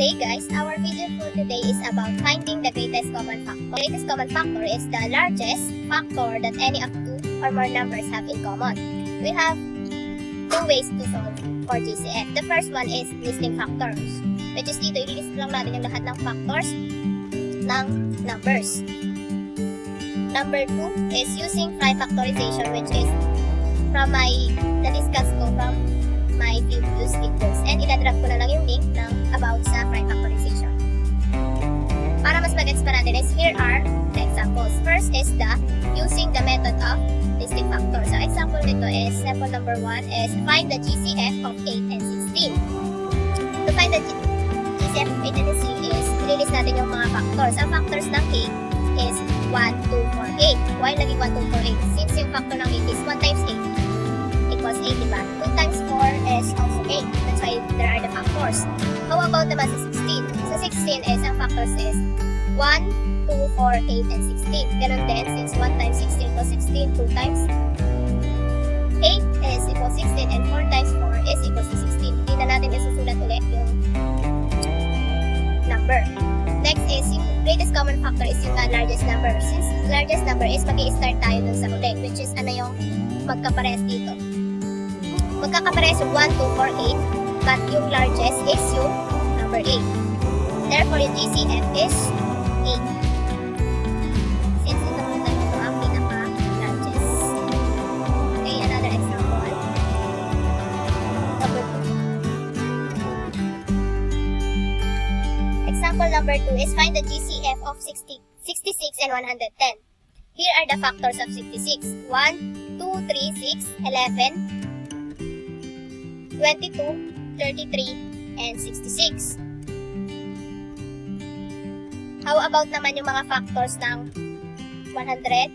today guys, our video for today is about finding the greatest common factor. The greatest common factor is the largest factor that any of two or more numbers have in common. We have two ways to solve for GCF. The first one is listing factors, which is dito i-list lang natin yung lahat ng factors ng numbers. Number 2 is using prime factorization, which is from na-discuss ko from my previous videos. And idadrop ko na lang yung link ng about sa prime factorization. Para mas mag-gets pa natin is, here are the examples. First is the using the method of listing factors. So example nito is, example number 1 is find the GCF of 8 and 16. To find the GCF of 8 and 16 is, ililist natin yung mga factors. Ang factors ng 8 is 1, 2, 4, 8. Why naging 1, 2, 4, 8? Since yung factor ng 8 is 1 times 8 equals 8, diba? 2 times 4 is also 8. That's why there are the factors. How about naman sa 16? Sa 16 is, ang factors is 1, 2, 4, 8, and 16. Ganun din, since 1 times 16 equals 16, 2 times 8 is equals 16, and 4 times 4 is equals to 16. Hindi na natin isusulat ulit yung number. Next is, yung greatest common factor is yung largest number. Since largest number is, mag-i-start tayo dun sa huli, which is ano yung magkapares dito. Magkakapares yung 1, 2, 4, 8, but yung largest is yung number 8. Therefore, yung GCF is 8. Since ito muna ito ang pinaka-largest. Okay, another example. Number 2. Example number 2 is find the GCF of 66 and 110. Here are the factors of 66. 1, 2, 3, 6, 11, 22, 33, and 66. How about naman yung mga factors ng 100?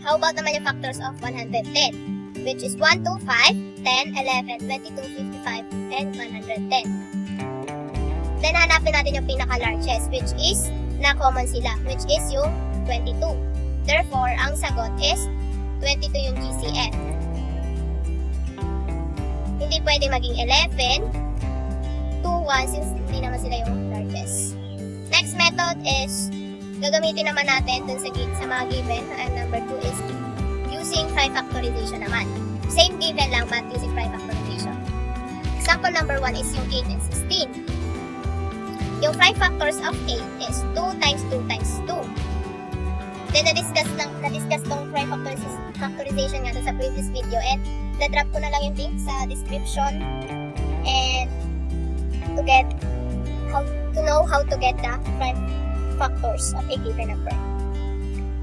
How about naman yung factors of 110? Which is 1, 2, 5, 10, 11, 22, 55, and 110. Then hanapin natin yung pinaka-largest, which is na-common sila, which is yung 22. Therefore, ang sagot is 22 yung GCF. Hindi pwede maging 11, 2, 1 since hindi naman sila yung largest. Next method is, gagamitin naman natin dun sa mga given, and number 2 is using prime factorization naman. Same given lang but using prime factorization. Example number 1 is yung 8 and 16. Yung prime factors of 8 is 2 times 2 times 2. Then na-discuss tong prime factorization nga sa previous video, and na-drop ko na lang yung link sa description and to know how to get the prime factors of a given number.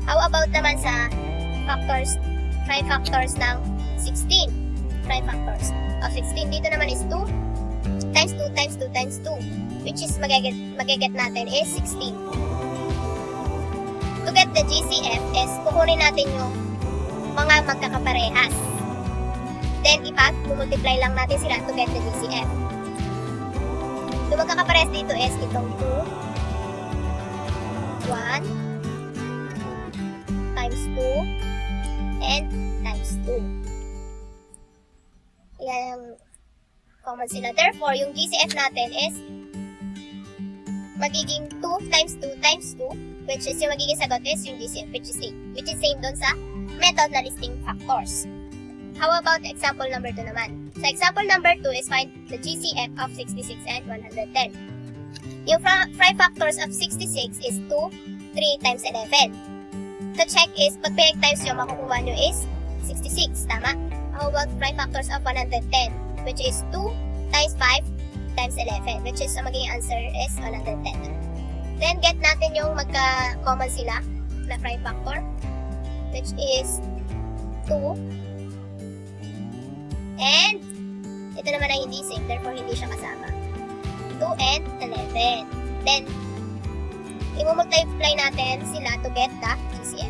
How about naman sa prime factors ng 16? Prime factors of 16 dito naman is 2 times 2 times 2 times 2, which is magiget natin is 16. To get the GCF is kukunin natin yung mga magkakaparehas. Then ipag-multiply lang natin sila to get the GCF. Yung magkakaparehas dito is itong 2, 1, times 2, and times 2. Yan, common sila. Therefore, yung GCF natin is magiging 2 times 2 times 2, which is yung magiging sagot is yung GCF, which is 8, which is same dun sa method na listing factors. How about example number 2 naman? So example number 2 is find the GCF of 66 and 110. Yung prime factors of 66 is 2, 3 times 11. To check is, pag pinag times nyo, makukuha nyo is 66, tama? How about prime factors of 110, which is 2 times 5 times 11, which is ang magiging answer is 110. Then get natin yung magka-common sila na prime factor, which is 2, and ito naman ay hindi same, therefore hindi siya kasama. 2 and 11. Then, i-multiply natin sila to get the GCF.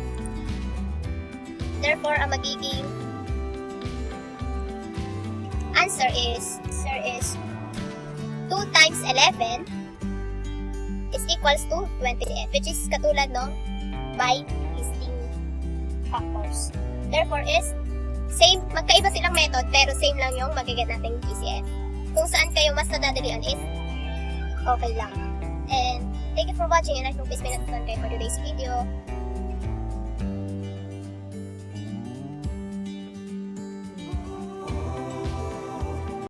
Therefore, ang magiging answer is 2 times 11 is equals to 20F, which is katulad ng by listing factors. Therefore is same, magkaiba silang method pero same lang yung magiget nating GCF. Kung saan kayo mas nadadalian is okay lang. And thank you for watching, and I hope is may natutunan kayo for today's video.